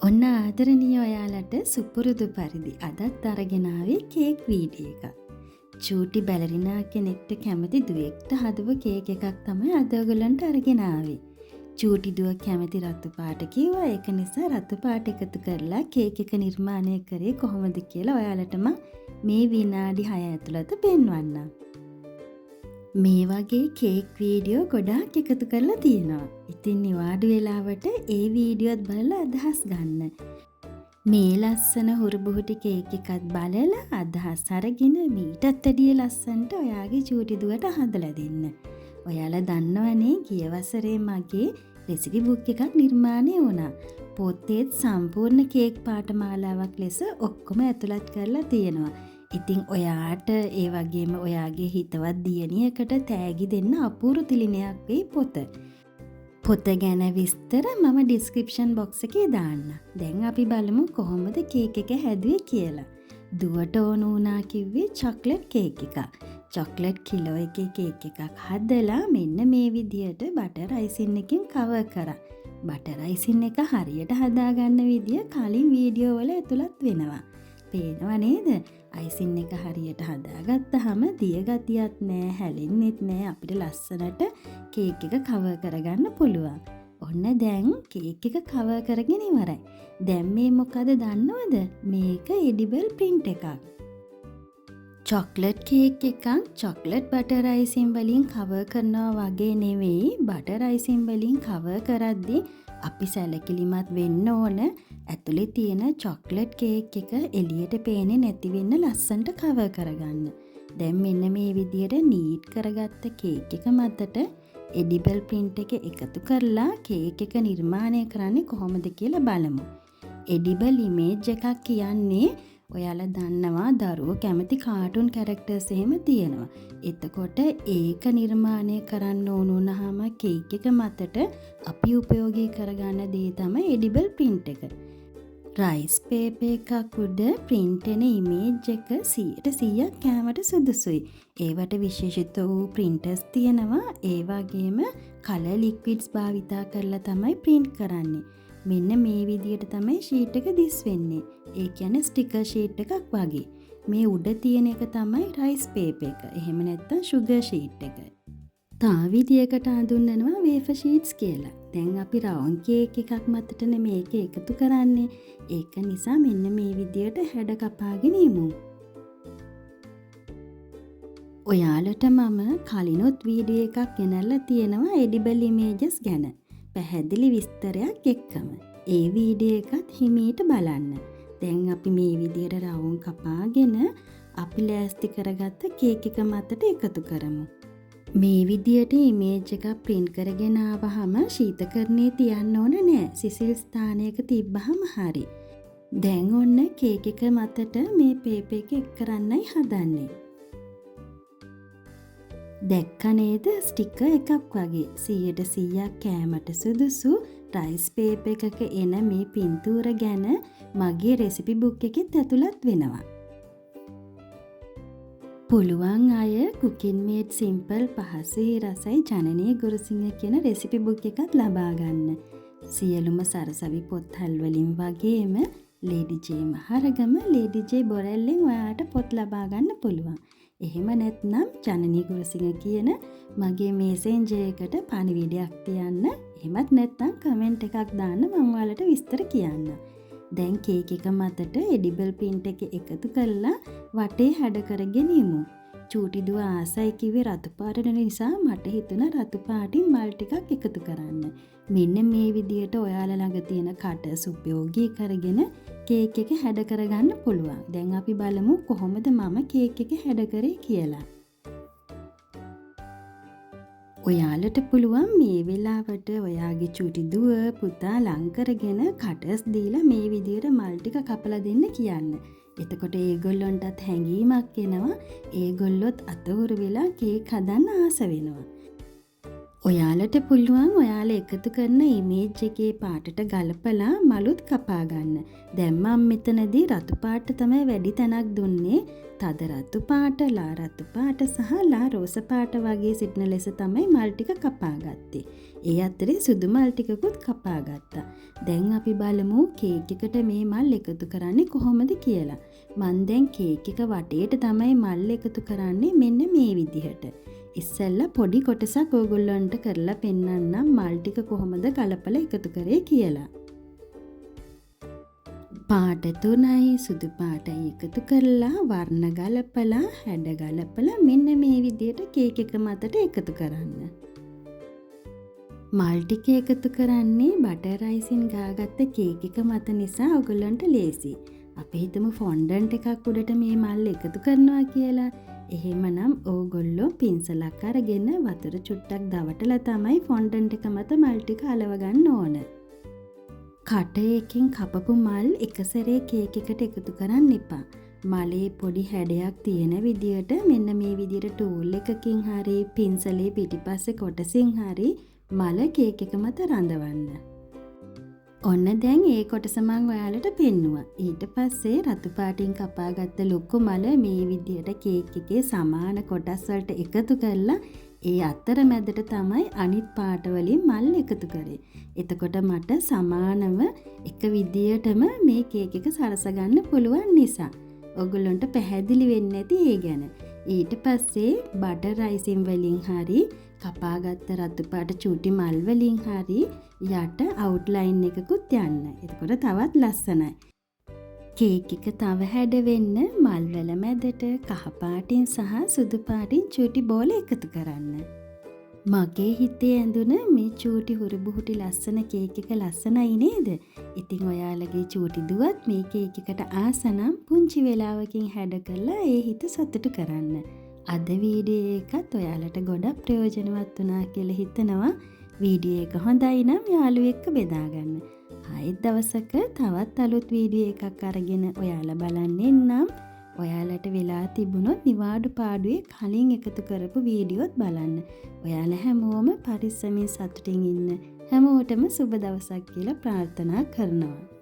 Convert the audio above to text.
ඔන්න ආදරණීය ඔයාලට සුපුරුදු පරිදි අදත් අරගෙන ආවේ කේක් වීඩියෝ එකක්. චූටි බැලරිනා කෙනෙක්ට කැමති දුවෙක්ට හදපු කේක් එකක් තමයි අද ඔයගලන්ට අරගෙන ආවේ. චූටි දුව කැමති රතු පාට කිව්වා. ඒක නිසා රතු පාට එකතු කරලා කේක් එක නිර්මාණය කරේ කොහොමද කියලා ඔයාලටම මේ විනාඩි 6 ඇතුළත පෙන්වන්නම්. මේ වගේ කේක් වීඩියෝ ගොඩාක් එකතු කරලා තියෙනවා. ඉතින් නිවාඩු වෙලාවට ඒ වීඩියෝත් බලලා අදහස් ගන්න. මේ ලස්සන හුරුබුහුටි කේක් එකත් බලලා අදහස් අරගෙන මීටත් වැඩිය ලස්සනට ඔයාගේ චූටි දුවට හදලා දෙන්න. ඔයාලා දන්නවනේ ගිය වසරේ මගේ රෙසිපි බුක් එකක් නිර්මාණය වුණා. පොතේ සම්පූර්ණ කේක් පාඨමාලාවක් ලෙස ඔක්කොම ඇතුළත් කරලා තියෙනවා. ඉතින් ඔයාට ඒ වගේම ඔයාගේ හිතවත් දියණියකට තෑගි දෙන්න අපූර්ව තිලිනයක් වෙයි පොත. පොත ගැන විස්තර මම ඩිස්ක්‍රිප්ෂන් බොක්ස් එකේ දාන්න. දැන් අපි බලමු කොහොමද කේක් එක හැදුවේ කියලා. දුවට ඕන වුණා කිව්වේ චොක්ලට් කේක් එකක්. චොක්ලට් කිලෝ එකේ කේක් එකක් හදලා මෙන්න මේ විදියට බටර් අයිසින් එකෙන් කවර් කරා. බටර් අයිසින් එක හරියට හදාගන්න විදිය කලින් වීඩියෝ වල ඇතුළත් වෙනවා. පේනව නේද? අයිසින් එක හරියට හදාගත්තාම දිය ගතියක් නෑ, හැලෙන්නෙත් නෑ. අපිට ලස්සනට කේක් එක කවර් කරගන්න පුළුවන්. ඔන්න දැන් කේක් එක කවර් කරගෙන ඉවරයි. දැන් මේ මොකද දන්නවද? මේක එඩිබල් ප්‍රින්ට් එකක්. චොක්ලට් කේක් එකක් චොක්ලට් බටර් අයිසින් වලින් කවර් කරනවා වගේ නෙවෙයි. බටර් අයිසින් වලින් කවර් කරද්දී අපි සැලකිලිමත් වෙන්න ඕන. ඇතුලේ තියෙන චොක්ලට් කේක් එක එළියට පේන්නේ නැති වෙන්න ලස්සනට කවර් කරගන්න. දැන් මෙන්න මේ විදියට නීට් කරගත්ත කේක් එක මතට එඩිබල් ප්‍රින්ට් එක එකතු කරලා කේක් එක නිර්මාණය කරන්නේ කොහොමද කියලා බලමු. එඩිබල් ඉමේජ් එකක් කියන්නේ ඔයාලා දන්නවා දරුවෝ කැමති කාටුන් කැරක්ටර්ස් එහෙම තියෙනවා. එතකොට ඒක නිර්මාණය කරන්න ඕන වුණාම කේක් එක මතට අපි උපයෝගී කරගන්න දේ තමයි එඩිබල් ප්‍රින්ට් එක. රයිස් පේපර් එකක් උඩ ප්‍රින්ට් වෙන ඉමේජ් එක 100% කැමරට සුදුසුයි. ඒවට විශේෂිත වූ ප්‍රින්ටර්ස් තියෙනවා. ඒ වගේම කලර් ලික්විඩ්ස් භාවිතා කරලා තමයි ප්‍රින්ට් කරන්නේ. මෙන්න මේ විදියට තමයි ෂීට් එක දිස් වෙන්නේ. ඒ කියන්නේ ස්ටිකර් ෂීට් එකක් වගේ. මේ උඩ තියෙන එක තමයි රයිස් පේපර් එක. එහෙම නැත්නම් ෂුගර් ෂීට් එක. තා විදියකට හඳුන්වනවා වේෆර් ෂීට්ස් කියලා. දැන් අපි රවුන්ඩ් කේක් එකක් මතටනේ මේක එකතු කරන්නේ. ඒක නිසා මෙන්න මේ විදියට හැඩ කපාගෙන ඉමු. ඔයාලට මම කලිනුත් වීඩියෝ එකක් ගෙනල්ලා තියෙනවා එඩිබල් ඉමේජස් ගැන. පැහැදිලි විස්තරයක් එක්කම. ඒ වීඩියෝ එකත් හිමීට බලන්න. දැන් අපි මේ විදියට රවුම් කපාගෙන අපි ලෑස්ති කරගත්ත කේක් එක මතට එකතු කරමු. මේ විදියට ඉමේජ් එකක් ප්‍රින්ට් කරගෙන ආවහම ශීතකරණයේ තියන්න ඕන නෑ. සිසිල් ස්ථානයක තිබ්බහම හරි. දැන් ඔන්න කේක් එක මතට මේ පේපර් එක එක් කරන්නයි හදන්නේ. දැක්ක නේද ස්ටිකර් එකක් වගේ 100% කෑමට සුදුසු රයිස් පේපර් එකක එන මේ පින්තූර ගැන මගේ රෙසිපි බුක් එකෙත් ඇතුළත් වෙනවා. පුළුවන් අය cooking made simple පහසුයි රසයි ජනනී ගුරුසිංහ කියන රෙසිපි බුක් එකත් ලබා ගන්න. සියලුම සරසවි පොත්හල් වලින් වගේම Lady J Maharagama Lady J බොරැල්ලෙන් ඔයාලට පොත් ලබා ගන්න පුළුවන්. එහෙම නැත්නම් ජනනී ගුරුසිංහ කියන මගේ මේසෙන්ජර් එකට පණිවිඩයක් තියන්න. එහෙමත් නැත්නම් කමෙන්ට් එකක් දාන්න මම ඔයාලට විස්තර කියන්න. දැන් කේක් එක මතට එඩිබල් ප්‍රින්ට් එක එකතු කරලා වටේ හැඩ කරගෙන ඉමු. චූටි දුව ආසයි කිව්වේ රතු පාට නිසා මට හිතුණා රතු පාටින් මල් ටිකක් එකතු කරන්න. මෙන්න මේ විදියට ඔයාලා ළඟ තියෙන කටර්ස් උපයෝගී කරගෙන කේක් එක හැඩ කරගන්න පුළුවන්. දැන් අපි බලමු කොහොමද මම කේක් එක හැඩ කරේ කියලා. ඔයාලට පුළුවන් මේ වෙලාවට ඔයාගේ චූටි දුව පුතා ලං කරගෙන කටර්ස් දීලා මේ විදියට මල් ටික කපලා දෙන්න කියන්න. එතකොට ඒගොල්ලන්ටත් හැඟීමක් එනවා. ඒගොල්ලොත් අතහුරු වෙලා කේක් හදන්න ආස වෙනවා. ඔයාලට පුළුවන් ඔයාලා එකතු කරන ඉමේජ් එකේ පාටට ගලපලා මලුත් කපා ගන්න. දැන් මම මෙතනදී රතු පාට තමයි වැඩි තැනක් දුන්නේ. තද රතු පාට, ලා රතු පාට සහ ලා රෝස පාට වගේ සිටින ලෙස තමයි මල් ටික කපා ගත්තේ. ඒ අතරේ සුදු මල් ටිකකුත් කපා ගත්තා. දැන් අපි බලමු කේක් එකට මේ මල් එකතු කරන්නේ කොහොමද කියලා. මම දැන් කේක් එක වටේට තමයි මල් එකතු කරන්නේ මෙන්න මේ විදිහට. ඉස්සෙල්ලා පොඩි කොටසක් ඕගොල්ලන්ට කරලා පෙන්නන්නම් මල් ටික කොහොමද ගලපලා එකතු කරේ කියලා. පාට 3යි සුදු පාටයි එකතු කරලා වර්ණ ගලපලා හැඩ ගලපලා මෙන්න මේ විදිහට කේක් එක මතට එකතු කරන්න. මල් ටික එකතු කරන්නේ බටර් අයිසින් ගාගත්ත කේක් එක මත නිසා ඔයගොල්ලන්ට ලේසි. අපි හිතමු ෆොන්ඩන්ට් එකක් උඩට මේ මල් එකතු කරනවා කියලා. එහෙමනම් ඕගොල්ලෝ පින්සලක් අරගෙන වතුර චුට්ටක් දවටලා තමයි ෆොන්ඩන්ට් එක මත මල් ටික අලව ගන්න ඕන. කටයකින් කපපු මල් එකසරේ කේක් එකට එකතු කරන්න එපා. මලේ පොඩි හැඩයක් තියෙන විදියට මෙන්න මේ විදියට ටූල් එකකින් හරි පින්සලේ පිටිපස්සේ කොටසින් හරි මල කේක් එක මත රඳවන්න. ඔන්න දැන් ඒ කොටස මම ඔයාලට පෙන්නුවා. ඊට පස්සේ රතු පාටින් කපාගත්ත ලොකු මල මේ විදියට කේක් එකේ සමාන කොටස් වලට එකතු කරලා ඒ අතර මැදට තමයි අනිත් පාට වලින් මල් එකතු කරේ. එතකොට මට සමානව එක විදියටම මේ කේක් එක සරස ගන්න පුළුවන් නිසා ඔයගොල්ලන්ට පැහැදිලි වෙන්නේ නැති ඒ ගැන. ඊට පස්සේ බටර් අයිසින් වලින් හරි කපාගත්ත රතු පාට චූටි මල් වලින් හරි යට අවුට්ලයින් එකකුත් යන්න. එතකොට තවත් ලස්සනයි. කේක් එක තව හැඩ වෙන්න මල් වල මැදට කහ පාටින් සහ සුදු පාටින් චූටි බෝල එකතු කරන්න. මගේ හිතේ ඇඳුන මේ චූටි හුරුබුහුටි ලස්සන කේක් එක ලස්සනයි නේද? ඉතින් ඔයාලගේ චූටි දුවත් මේ කේක් එකට ආස නම් පුංචි වෙලාවකින් හැඩ කරලා ඒ හිත සතුටු කරන්න. අද වීඩියෝ එකත් ඔයාලට ගොඩක් ප්‍රයෝජනවත් වුණා කියලා හිතනවා. වීඩියෝ එක හොඳයි නම් යාළුවෙක් එක්ක බෙදා ගන්න. ආයෙත් දවසක තවත් අලුත් වීඩියෝ එකක් අරගෙන ඔයාලා බලන්න එන්නම්. ඔයාලට වෙලා තිබුණොත් නිවාඩු පාඩුවේ කලින් එකතු කරපු වීඩියෝත් බලන්න. ඔයාලා හැමෝම පරිස්සමින් සතුටින් ඉන්න. හැමෝටම සුබ දවසක් කියලා ප්‍රාර්ථනා කරනවා.